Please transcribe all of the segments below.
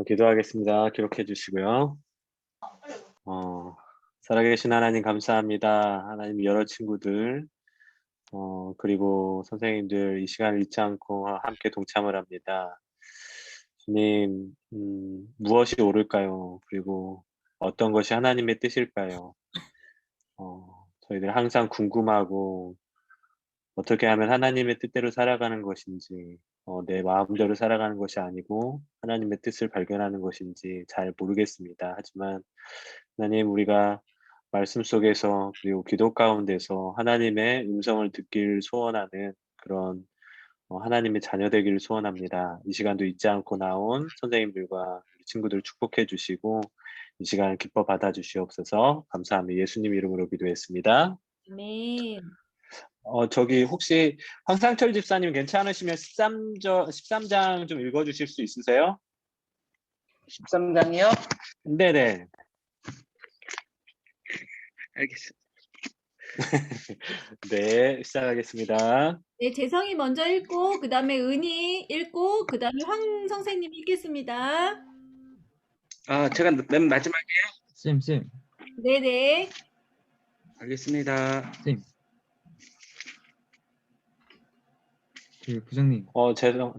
기도하겠습니다. 기록해 주시고요. 어, 살아계신 하나님 감사합니다. 하나님 여러 친구들, 그리고 선생님들 이 시간을 잊지 않고 함께 동참을 합니다. 주님, 무엇이 옳을까요? 그리고 어떤 것이 하나님의 뜻일까요? 저희들 항상 궁금하고 어떻게 하면 하나님의 뜻대로 살아가는 것인지, 내 마음대로 살아가는 것이 아니고 하나님의 뜻을 발견하는 것인지 잘 모르겠습니다. 하지만 하나님, 우리가 말씀 속에서 그리고 기도 가운데서 하나님의 음성을 듣길 소원하는 그런 하나님의 자녀 되기를 소원합니다. 이 시간도 잊지 않고 나온 선생님들과 우리 친구들 축복해 주시고 이 시간 기뻐 받아 주시옵소서. 감사하며 예수님 이름으로 기도했습니다. 아멘. 저기 혹시 황상철 집사님 괜찮으시면 13장 좀 읽어 주실 수 있으세요? 13장이요? 네네. 알겠습니다. 네, 시작하겠습니다. 네, 재성이 먼저 읽고 그다음에 은희 읽고 그다음에 황 선생님 읽겠습니다. 제가 맨 마지막에 쌤, 네네. 알겠습니다. 쌤. 그 부장님,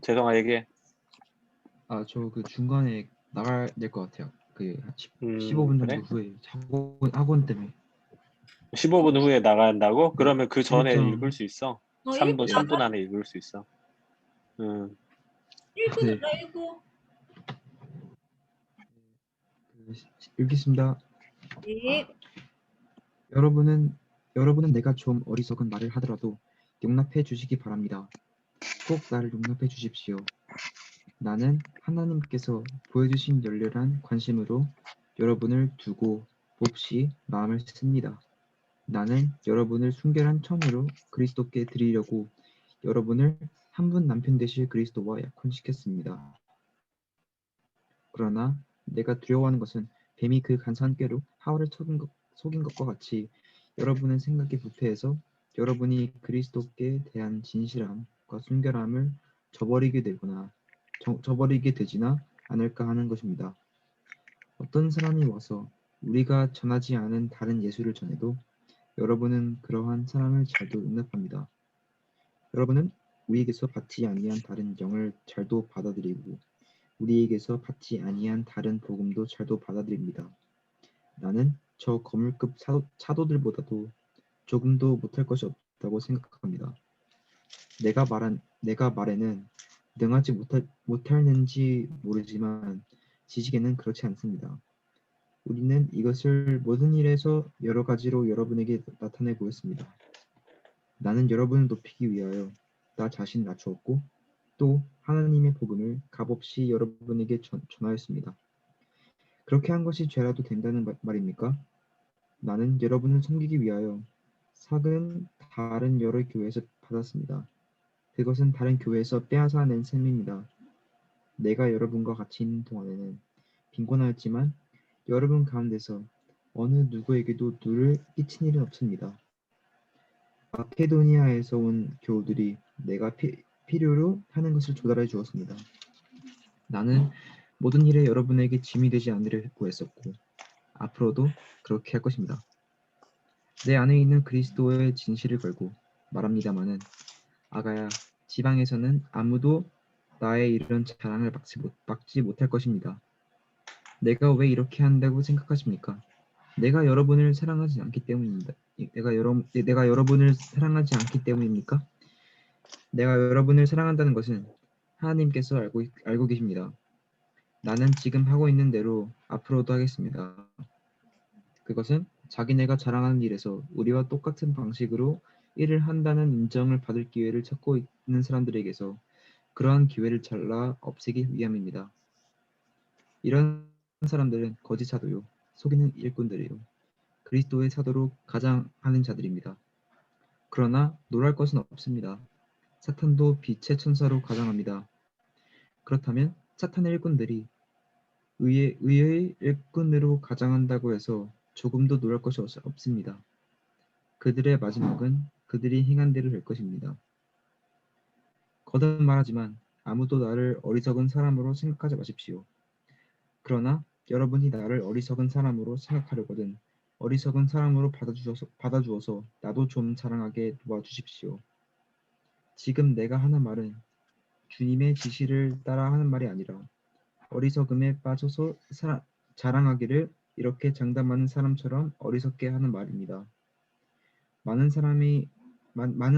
재성아 얘기해. 저 그 중간에 나가야 될 것 같아요. 그 15분 정도 그래? 후에 학원 때문에. 15분 후에 나간다고? 네, 그러면 그 전에 11장. 읽을 수 있어. 읽고 3분 안에 읽을 수 있어. 읽고 네, 나가 읽고. 읽겠습니다. 네. 여러분은 내가 좀 어리석은 말을 하더라도 용납해 주시기 바랍니다. 꼭 나를 용납해 주십시오. 나는 하나님께서 보여주신 열렬한 관심으로 여러분을 두고 몹시 마음을 씁니다. 나는 여러분을 순결한 처녀로 그리스도께 드리려고 여러분을 한 분 남편 되실 그리스도와 약혼시켰습니다. 그러나 내가 두려워하는 것은 뱀이 그 간사한 꾀로 하와를 속인 것과 같이 여러분은 생각이 부패해서 여러분이 그리스도께 대한 진실함과 순결함을 저버리게 되지나 않을까 하는 것입니다. 어떤 사람이 와서 우리가 전하지 않은 다른 예수를 전해도 여러분은 그러한 사람을 잘도 용납합니다. 여러분은 우리에게서 받지 아니한 다른 영을 잘도 받아들이고 우리에게서 받지 아니한 다른 복음도 잘도 받아들입니다. 나는 저 거물급 사도들보다도 조금도 못할 것이 없다고 생각합니다. 내가 말에는 능하지 못할는지 모르지만 지식에는 그렇지 않습니다. 우리는 이것을 모든 일에서 여러 가지로 여러분에게 나타내 보였습니다. 나는 여러분을 높이기 위하여 나 자신 낮추었고 또 하나님의 복음을 값없이 여러분에게 전하였습니다. 그렇게 한 것이 죄라도 된다는 말입니까? 나는 여러분을 섬기기 위하여 삭은 다른 여러 교회에서 받았습니다. 그것은 다른 교회에서 빼앗아 낸 셈입니다. 내가 여러분과 같이 있는 동안에는 빈곤하였지만 여러분 가운데서 어느 누구에게도 누를 끼친 일은 없습니다. 마케도니아에서 온 교우들이 내가 필요로 하는 것을 조달해 주었습니다. 나는 모든 일에 여러분에게 짐이 되지 않으려 구했었고 앞으로도 그렇게 할 것입니다. 내 안에 있는 그리스도의 진실을 걸고 말합니다마는 아가야 지방에서는 아무도 나의 이런 자랑을 막지 못할 것입니다. 내가 왜 이렇게 한다고 생각하십니까? 내가 여러분을 사랑하지 않기 때문입니다. 내가 여러분을 사랑하지 않기 때문입니까? 내가 여러분을 사랑한다는 것은 하나님께서 알고 계십니다. 나는 지금 하고 있는 대로 앞으로도 하겠습니다. 그것은 자기네가 자랑하는 일에서 우리와 똑같은 방식으로 일을 한다는 인정을 받을 기회를 찾고 있는 사람들에게서 그러한 기회를 잘라 없애기 위함입니다. 이런 사람들은 거짓 사도요, 속이는 일꾼들이요, 그리스도의 사도로 가장하는 자들입니다. 그러나 놀랄 것은 없습니다. 사탄도 빛의 천사로 가장합니다. 그렇다면 사탄의 일꾼들이 의의 일꾼으로 가장한다고 해서 조금도 놀랄 것이 없습니다. 그들의 마지막은 그들이 행한 대로 될 것입니다. 거듭 말하지만 아무도 나를 어리석은 사람으로 생각하지 마십시오. 그러나 여러분이 나를 어리석은 사람으로 생각하려거든 어리석은 사람으로 받아주어서 나도 좀 자랑하게 도와주십시오. 지금 내가 하는 말은 주님의 지시를 따라 하는 말이 아니라 어리석음에 빠져서 자랑하기를 이렇게 장담하는 사람처럼 어리석게 하는 말입니다. 많은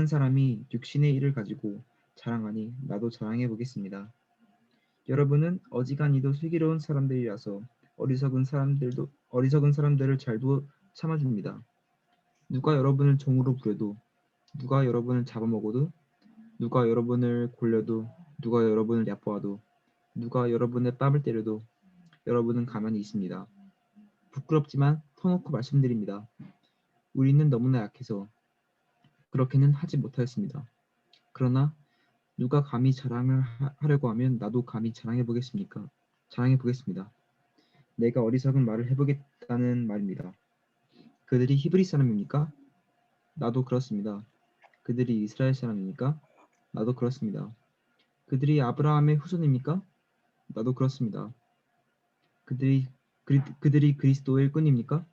사람이 육신의 일을 가지고 자랑하니 나도 자랑해 보겠습니다. 여러분은 어지간히도 슬기로운 사람들이라서 어리석은 사람들을 잘도 참아줍니다. 누가 여러분을 종으로 부려도, 누가 여러분을 잡아먹어도, 누가 여러분을 골려도, 누가 여러분을 얕보아도, 누가 여러분의 뺨을 때려도 여러분은 가만히 있습니다. 부끄럽지만 터놓고 말씀드립니다. 우리는 너무나 약해서 그렇게는 하지 못하였습니다. 그러나 누가 감히 자랑을 하려고 하면 나도 감히 자랑해 보겠습니다. 내가 어리석은 말을 해보겠다는 말입니다. 그들이 히브리 사람입니까? 나도 그렇습니다. 그들이 이스라엘 사람입니까? 나도 그렇습니다. 그들이 아브라함의 후손입니까? 나도 그렇습니다. 그들이 그리스도의 일꾼입니까?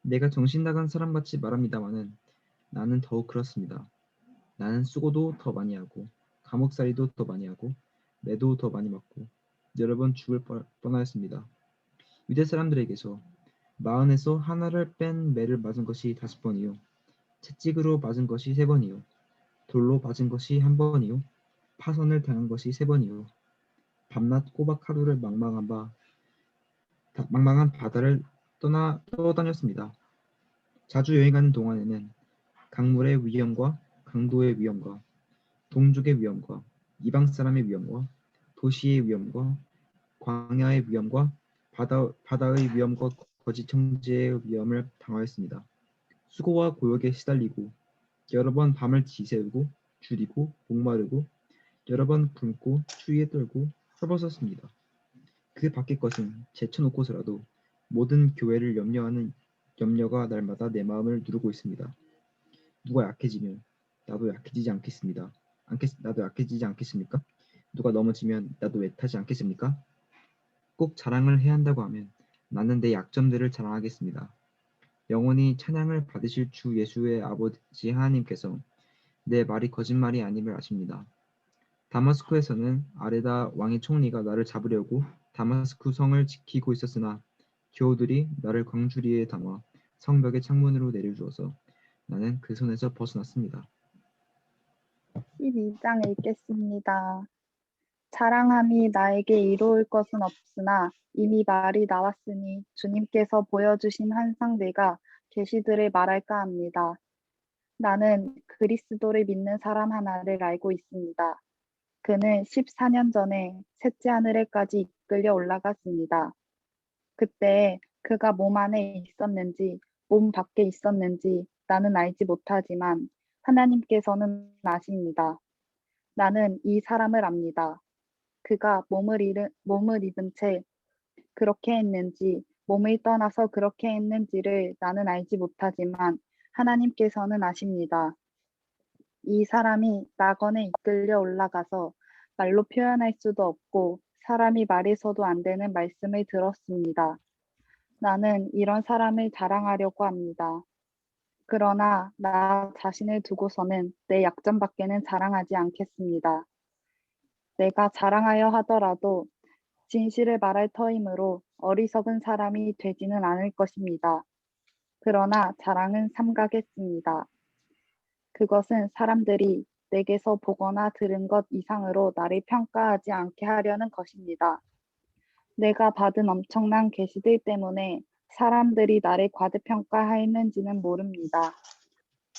내가 정신 나간 사람같이 말합니다마는 나는 더욱 그렇습니다. 나는 수고도 더 많이 하고 감옥살이도 더 많이 하고 매도 더 많이 맞고 여러 번 죽을 뻔하였습니다. 유대 사람들에게서 마흔에서 하나를 뺀 매를 맞은 것이 5번이요 채찍으로 맞은 것이 3번이요 돌로 맞은 것이 1번이요 파선을 당한 것이 3번이요 밤낮 꼬박 하루를 망망한 바다를 떠다녔습니다. 자주 여행하는 동안에는 강물의 위험과 강도의 위험과 동족의 위험과 이방 사람의 위험과 도시의 위험과 광야의 위험과 바다의 위험과 거짓 청지의 위험을 당하였습니다. 수고와 고역에 시달리고 여러 번 밤을 지새우고 줄이고 목마르고 여러 번 굶고 추위에 떨고 헐벗었습니다. 그 밖의 것은 제쳐놓고서라도 모든 교회를 염려하는 염려가 날마다 내 마음을 누르고 있습니다. 누가 약해지면 나도 약해지지 않겠습니까? 누가 넘어지면 나도 애타지 않겠습니까? 꼭 자랑을 해야 한다고 하면 나는 내 약점들을 자랑하겠습니다. 영원히 찬양을 받으실 주 예수의 아버지 하나님께서 내 말이 거짓말이 아님을 아십니다. 다마스쿠에서는 아레다 왕의 총리가 나를 잡으려고 다마스쿠 성을 지키고 있었으나 교우들이 나를 광주리에 담아 성벽의 창문으로 내려주어서 나는 그 손에서 벗어났습니다. 12장 읽겠습니다. 자랑함이 나에게 이루을 것은 없으나 이미 말이 나왔으니 주님께서 보여주신 환상들과 계시들을 말할까 합니다. 나는 그리스도를 믿는 사람 하나를 알고 있습니다. 그는 14년 전에 셋째 하늘에까지 이끌려 올라갔습니다. 그때 그가 몸 안에 있었는지 몸 밖에 있었는지 나는 알지 못하지만 하나님께서는 아십니다. 나는 이 사람을 압니다. 그가 몸을 입은 채 그렇게 했는지 몸을 떠나서 그렇게 했는지를 나는 알지 못하지만 하나님께서는 아십니다. 이 사람이 낙원에 이끌려 올라가서 말로 표현할 수도 없고 사람이 말해서도 안 되는 말씀을 들었습니다. 나는 이런 사람을 자랑하려고 합니다. 그러나 나 자신을 두고서는 내 약점밖에는 자랑하지 않겠습니다. 내가 자랑하여 하더라도 진실을 말할 터이므로 어리석은 사람이 되지는 않을 것입니다. 그러나 자랑은 삼가겠습니다. 그것은 사람들이 내게서 보거나 들은 것 이상으로 나를 평가하지 않게 하려는 것입니다. 내가 받은 엄청난 계시들 때문에 사람들이 나를 과대평가했는지는 모릅니다.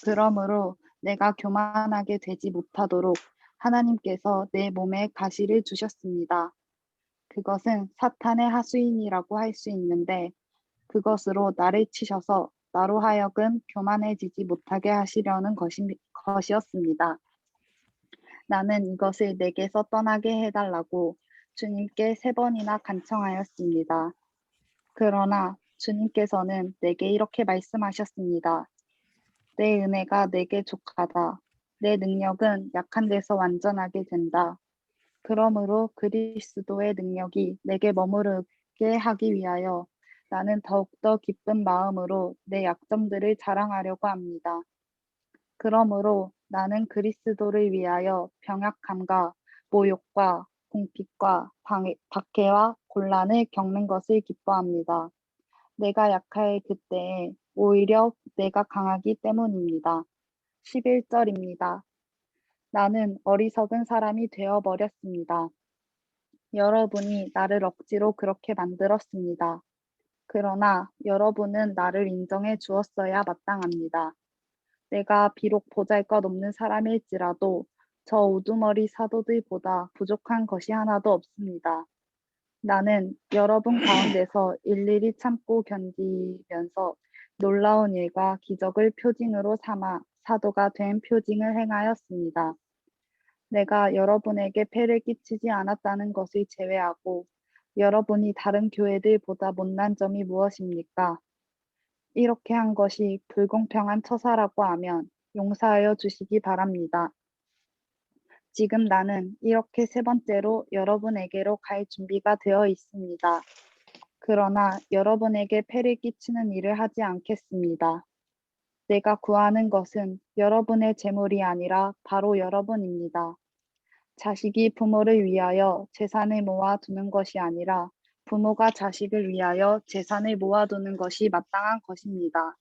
그러므로 내가 교만하게 되지 못하도록 하나님께서 내 몸에 가시를 주셨습니다. 그것은 사탄의 하수인이라고 할 수 있는데 그것으로 나를 치셔서 나로 하여금 교만해지지 못하게 하시려는 것이었습니다. 나는 이것을 내게서 떠나게 해달라고 주님께 3번이나 간청하였습니다. 그러나 주님께서는 내게 이렇게 말씀하셨습니다. 내 은혜가 내게 족하다. 내 능력은 약한 데서 완전하게 된다. 그러므로 그리스도의 능력이 내게 있게 하기 위하여 나는 더욱더 기쁜 마음으로 내 약점들을 자랑하려고 합니다. 그러므로 나는 그리스도를 위하여 병약함과 모욕과 공핍과 박해와 곤란을 겪는 것을 기뻐합니다. 내가 약할 그때에 오히려 내가 강하기 때문입니다. 11절입니다. 나는 어리석은 사람이 되어버렸습니다. 여러분이 나를 억지로 그렇게 만들었습니다. 그러나 여러분은 나를 인정해 주었어야 마땅합니다. 내가 비록 보잘것없는 사람일지라도 저 우두머리 사도들보다 부족한 것이 하나도 없습니다. 나는 여러분 가운데서 일일이 참고 견디면서 놀라운 일과 기적을 표징으로 삼아 사도가 된 표징을 행하였습니다. 내가 여러분에게 폐를 끼치지 않았다는 것을 제외하고 여러분이 다른 교회들보다 못난 점이 무엇입니까? 이렇게 한 것이 불공평한 처사라고 하면 용서하여 주시기 바랍니다. 지금 나는 이렇게 세 번째로 여러분에게로 갈 준비가 되어 있습니다. 그러나 여러분에게 폐를 끼치는 일을 하지 않겠습니다. 내가 구하는 것은 여러분의 재물이 아니라 바로 여러분입니다. 자식이 부모를 위하여 재산을 모아두는 것이 아니라 부모가 자식을 위하여 재산을 모아두는 것이 마땅한 것입니다.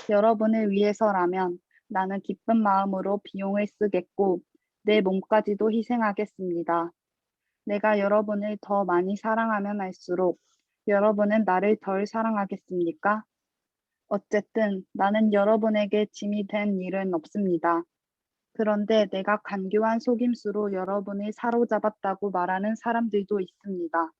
여러분을 위해서라면 나는 기쁜 마음으로 비용을 쓰겠고 내 몸까지도 희생하겠습니다. 내가 여러분을 더 많이 사랑하면 할수록 여러분은 나를 덜 사랑하겠습니까? 어쨌든 나는 여러분에게 짐이 된 일은 없습니다. 그런데 내가 간교한 속임수로 여러분을 사로잡았다고 말하는 사람들도 있습니다.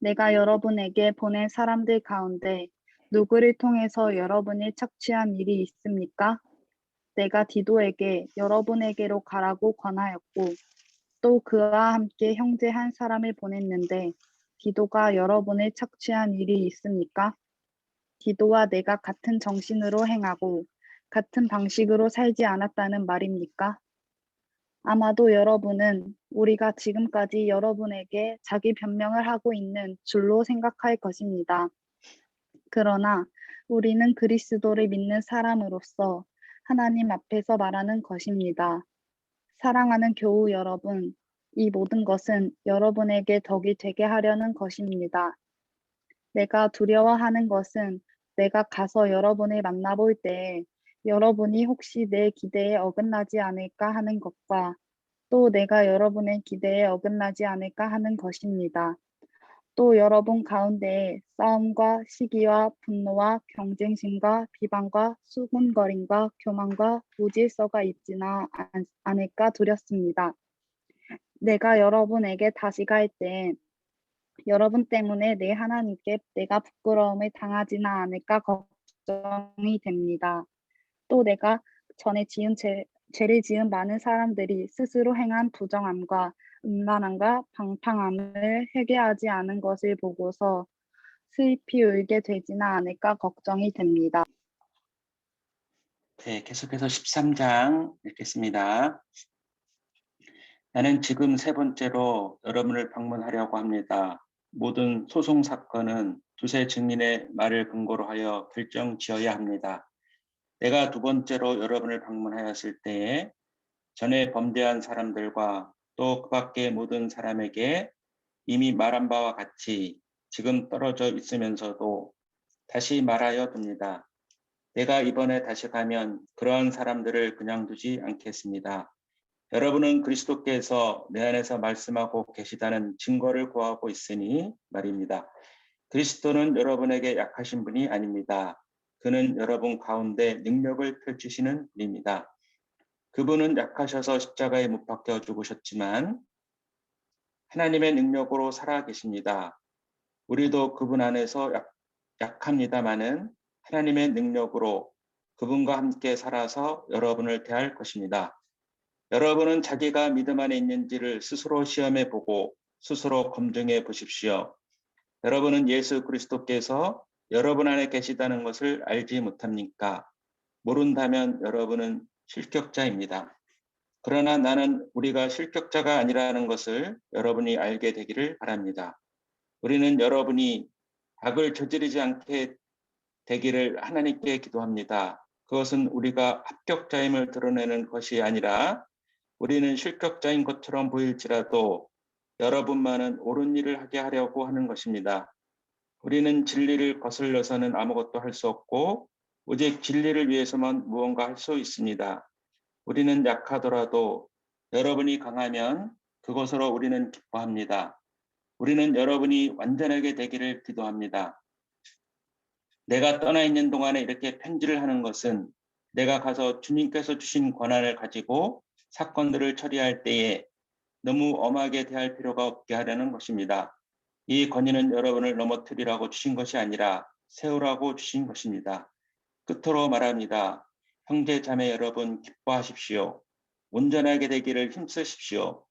내가 여러분에게 보낸 사람들 가운데 누구를 통해서 여러분을 착취한 일이 있습니까? 내가 디도에게 여러분에게로 가라고 권하였고 또 그와 함께 형제 한 사람을 보냈는데 디도가 여러분을 착취한 일이 있습니까? 디도와 내가 같은 정신으로 행하고 같은 방식으로 살지 않았다는 말입니까? 아마도 여러분은 우리가 지금까지 여러분에게 자기 변명을 하고 있는 줄로 생각할 것입니다. 그러나 우리는 그리스도를 믿는 사람으로서 하나님 앞에서 말하는 것입니다. 사랑하는 교우 여러분, 이 모든 것은 여러분에게 덕이 되게 하려는 것입니다. 내가 두려워하는 것은 내가 가서 여러분을 만나볼 때에 여러분이 혹시 내 기대에 어긋나지 않을까 하는 것과 또 내가 여러분의 기대에 어긋나지 않을까 하는 것입니다. 또 여러분 가운데 싸움과 시기와 분노와 경쟁심과 비방과 수군거림과 교만과 무질서가 있지는 않을까 두렵습니다. 내가 여러분에게 다시 갈 때 여러분 때문에 내 하나님께 내가 부끄러움을 당하지는 않을까 걱정이 됩니다. 또 내가 전에 죄를 지은 많은 사람들이 스스로 행한 부정함과 음란함과 방탕함을 회개하지 않은 것을 보고서 슬피 울게 되지는 않을까 걱정이 됩니다. 네, 계속해서 13장 읽겠습니다. 나는 지금 세 번째로 여러분을 방문하려고 합니다. 모든 소송 사건은 두세 증인의 말을 근거로 하여 결정 지어야 합니다. 내가 두 번째로 여러분을 방문하였을 때에 전에 범죄한 사람들과 또 그 밖의 모든 사람에게 이미 말한 바와 같이 지금 떨어져 있으면서도 다시 말하여 둡니다. 내가 이번에 다시 가면 그러한 사람들을 그냥 두지 않겠습니다. 여러분은 그리스도께서 내 안에서 말씀하고 계시다는 증거를 구하고 있으니 말입니다. 그리스도는 여러분에게 약하신 분이 아닙니다. 그는 여러분 가운데 능력을 펼치시는 분입니다. 그분은 약하셔서 십자가에 못 박혀 죽으셨지만 하나님의 능력으로 살아 계십니다. 우리도 그분 안에서 약합니다마는 하나님의 능력으로 그분과 함께 살아서 여러분을 대할 것입니다. 여러분은 자기가 믿음 안에 있는지를 스스로 시험해 보고 스스로 검증해 보십시오. 여러분은 예수 그리스도께서 여러분 안에 계시다는 것을 알지 못합니까? 모른다면 여러분은 실격자입니다. 그러나 나는 우리가 실격자가 아니라는 것을 여러분이 알게 되기를 바랍니다. 우리는 여러분이 악을 저지르지 않게 되기를 하나님께 기도합니다. 그것은 우리가 합격자임을 드러내는 것이 아니라 우리는 실격자인 것처럼 보일지라도 여러분만은 옳은 일을 하게 하려고 하는 것입니다. 우리는 진리를 거슬려서는 아무것도 할 수 없고 오직 진리를 위해서만 무언가 할 수 있습니다. 우리는 약하더라도 여러분이 강하면 그것으로 우리는 기뻐합니다. 우리는 여러분이 완전하게 되기를 기도합니다. 내가 떠나 있는 동안에 이렇게 편지를 하는 것은 내가 가서 주님께서 주신 권한을 가지고 사건들을 처리할 때에 너무 엄하게 대할 필요가 없게 하려는 것입니다. 이 권위는 여러분을 넘어뜨리라고 주신 것이 아니라 세우라고 주신 것입니다. 끝으로 말합니다. 형제 자매 여러분 기뻐하십시오. 온전하게 되기를 힘쓰십시오.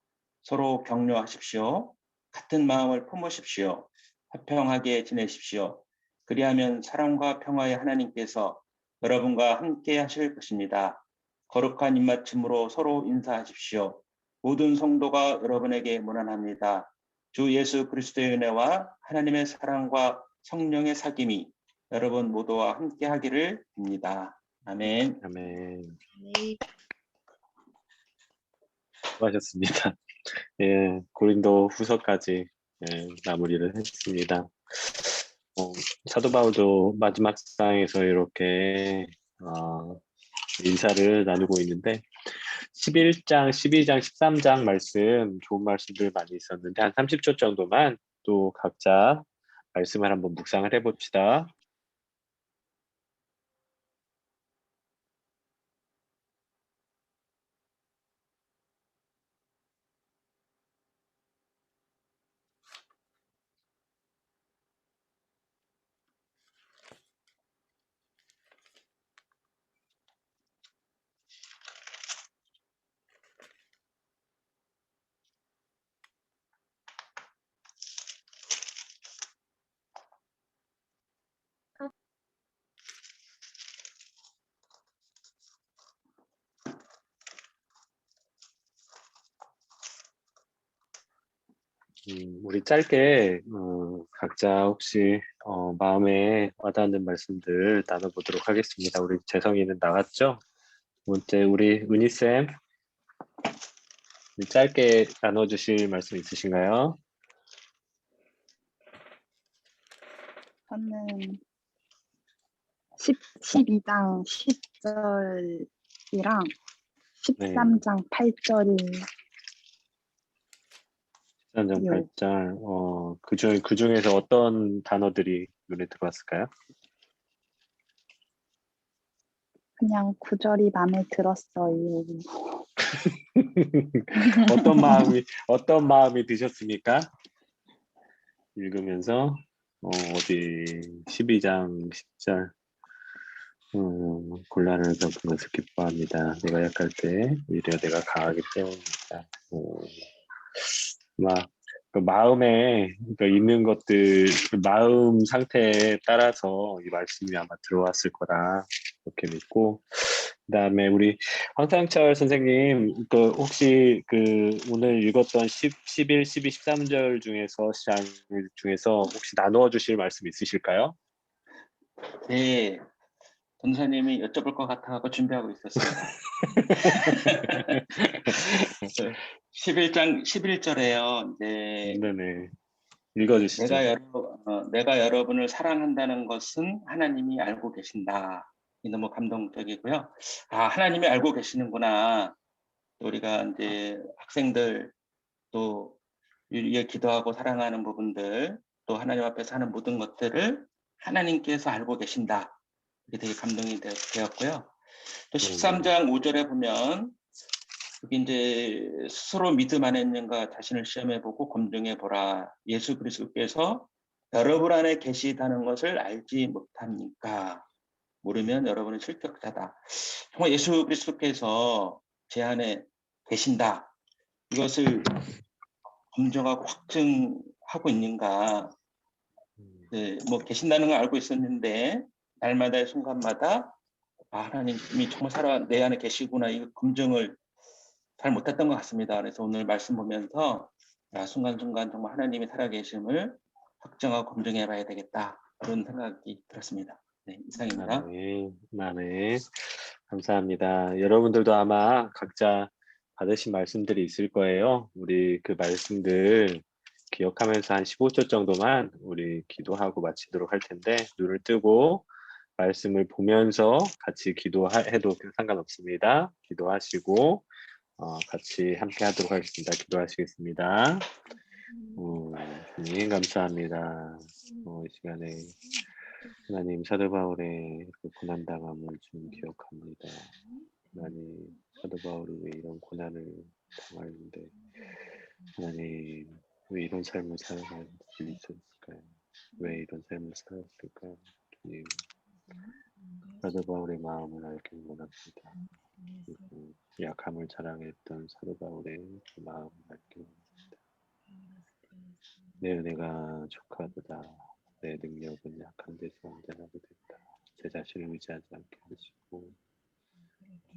서로 격려하십시오. 같은 마음을 품으십시오. 화평하게 지내십시오. 그리하면 사랑과 평화의 하나님께서 여러분과 함께 하실 것입니다. 거룩한 입맞춤으로 서로 인사하십시오. 모든 성도가 여러분에게 문안합니다. 주 예수 그리스도의 은혜와 하나님의 사랑과 성령의 사귐이 여러분 모두와 함께 하기를 빕니다. 아멘. 아멘. 네. 수고하셨습니다. 예, 고린도 후서까지 마무리를 했습니다. 사도 바울도 마지막 장에서 이렇게 인사를 나누고 있는데 11장, 12장, 13장 말씀 좋은 말씀들 많이 있었는데 한 30초 정도만 또 각자 말씀을 한번 묵상을 해봅시다. 우리 짧게 각자 혹시 마음에 와닿는 말씀들 나눠보도록 하겠습니다. 우리 재성이는 나갔죠? 두 번째 우리 은희쌤 짧게 나눠주실 말씀 있으신가요? 저는 12장 10절이랑 13장 8절이 13장 예. 8절 그 중에서 어떤 단어들이 눈에 들어왔을까요? 그냥 구절이 마음에 들었어요. 어떤 마음이 드셨습니까? 읽으면서 어디 12장 10절 곤란을 겪은 것을 기뻐합니다. 내가 약할 때 오히려 내가 강하기 때문입니다. 막 그 마음에 있는 것들, 그 마음 상태에 따라서 이 말씀이 아마 들어왔을 거라 그렇게 믿고, 그다음에 우리 황상철 선생님, 혹시 오늘 읽었던 11, 12, 13절 중에서 혹시 나누어 주실 말씀 있으실까요? 네, 권사님이 여쭤볼 것 같아서 준비하고 있었습니다. 11장 11절에요. 네네. 읽어주시죠. 내가 여러분을 사랑한다는 것은 하나님이 알고 계신다. 이 너무 감동적이고요. 하나님이 알고 계시는구나. 또 우리가 이제 학생들 또 위에 기도하고 사랑하는 부분들 또 하나님 앞에서 하는 모든 것들을 하나님께서 알고 계신다. 이게 되게 감동이 되었고요. 또 13장 5절에 보면 여기 이제 스스로 믿음 안에 있는가 자신을 시험해보고 검증해보라. 예수 그리스도께서 여러분 안에 계시다는 것을 알지 못합니까? 모르면 여러분은 실격자다. 정말 예수 그리스도께서 제 안에 계신다. 이것을 검증하고 확증하고 있는가? 네, 뭐 계신다는 걸 알고 있었는데 날마다의 순간마다 하나님이 정말 내 안에 계시구나 이 검증을 잘 못했던 것 같습니다. 그래서 오늘 말씀 보면서 순간순간 정말 하나님이 살아계심을 확정하고 검증해 봐야 되겠다. 그런 생각이 들었습니다. 네, 이상입니다. 네, 네, 감사합니다. 여러분들도 아마 각자 받으신 말씀들이 있을 거예요. 우리 그 말씀들 기억하면서 한 15초 정도만 우리 기도하고 마치도록 할 텐데, 눈을 뜨고 말씀을 보면서 같이 기도해도 상관없습니다. 기도하시고 같이 함께 하도록 하겠습니다. 기도하시겠습니다. 주님 감사합니다. 이 시간에 하나님 사도 바울의 그 고난당함을 좀 기억합니다. 하나님 사도 바울이 왜 이런 고난을 당하는데 하나님 왜 이런 삶을 살아갈 수 있었을까요? 왜 이런 삶을 살았을까요? 주님 사도 바울의 마음을 알기 원합니다. 그리고 약함을 자랑했던 사도 바울의 그 마음을 알기 원합니다. 내 은혜가 족하도다. 내 능력은 약한 데서 언제나 된다. 제 자신을 의지하지 않게 하시고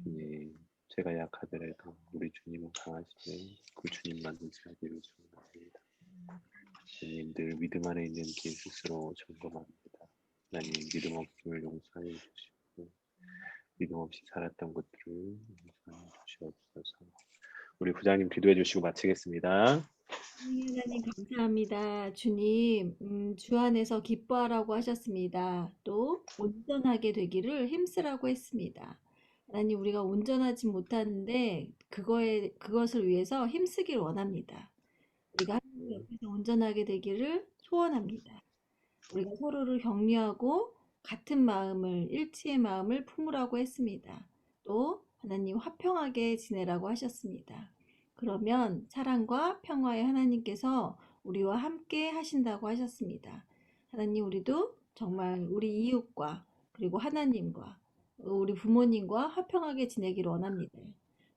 주님, 제가 약하더라도 우리 주님은 강하시네. 그 주님만 의지하기를 축원합니다. 주님 늘 믿음 안에 있는 길 스스로 점검합니다. 하나님 믿음 없음을 용서해 주시고 믿음 없이 살았던 것들을 용서해 주시옵소서. 우리 부장님 기도해 주시고 마치겠습니다. 하나님 감사합니다. 주님, 주 안에서 기뻐하라고 하셨습니다. 또 온전하게 되기를 힘쓰라고 했습니다. 하나님, 우리가 온전하지 못하는데 그것을 위해서 힘쓰길 원합니다. 우리가 하나님 옆에서 온전하게 되기를 소원합니다. 우리가 서로를 격려하고 같은 마음을, 일치의 마음을 품으라고 했습니다. 또 하나님 화평하게 지내라고 하셨습니다. 그러면 사랑과 평화의 하나님께서 우리와 함께 하신다고 하셨습니다. 하나님, 우리도 정말 우리 이웃과 그리고 하나님과 우리 부모님과 화평하게 지내기를 원합니다.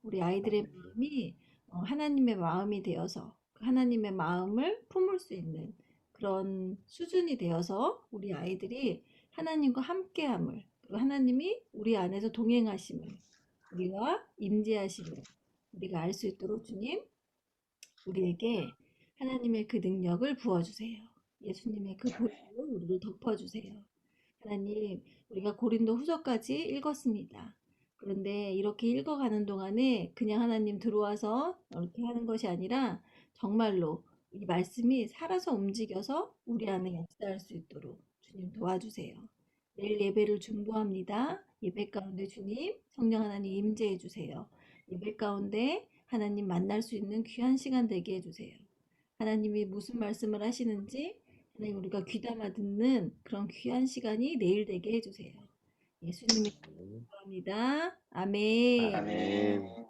우리 아이들의 마음이 하나님의 마음이 되어서 그 하나님의 마음을 품을 수 있는 그런 수준이 되어서 우리 아이들이 하나님과 함께함을, 그리고 하나님이 우리 안에서 동행하심을, 우리와 임재하심을 우리가 알 수 있도록 주님, 우리에게 하나님의 그 능력을 부어주세요. 예수님의 그 보혈로 우리를 덮어주세요. 하나님, 우리가 고린도 후서까지 읽었습니다. 그런데 이렇게 읽어가는 동안에 그냥 하나님 들어와서 이렇게 하는 것이 아니라 정말로 이 말씀이 살아서 움직여서 우리 안에 역사할 수 있도록 주님 도와주세요. 내일 예배를 중보합니다. 예배 가운데 주님, 성령 하나님 임재해 주세요. 예배 가운데 하나님 만날 수 있는 귀한 시간 되게 해주세요. 하나님이 무슨 말씀을 하시는지 하나님 우리가 귀담아 듣는 그런 귀한 시간이 내일 되게 해주세요. 예수님의 이름으로 기도합니다. 아멘. 아멘.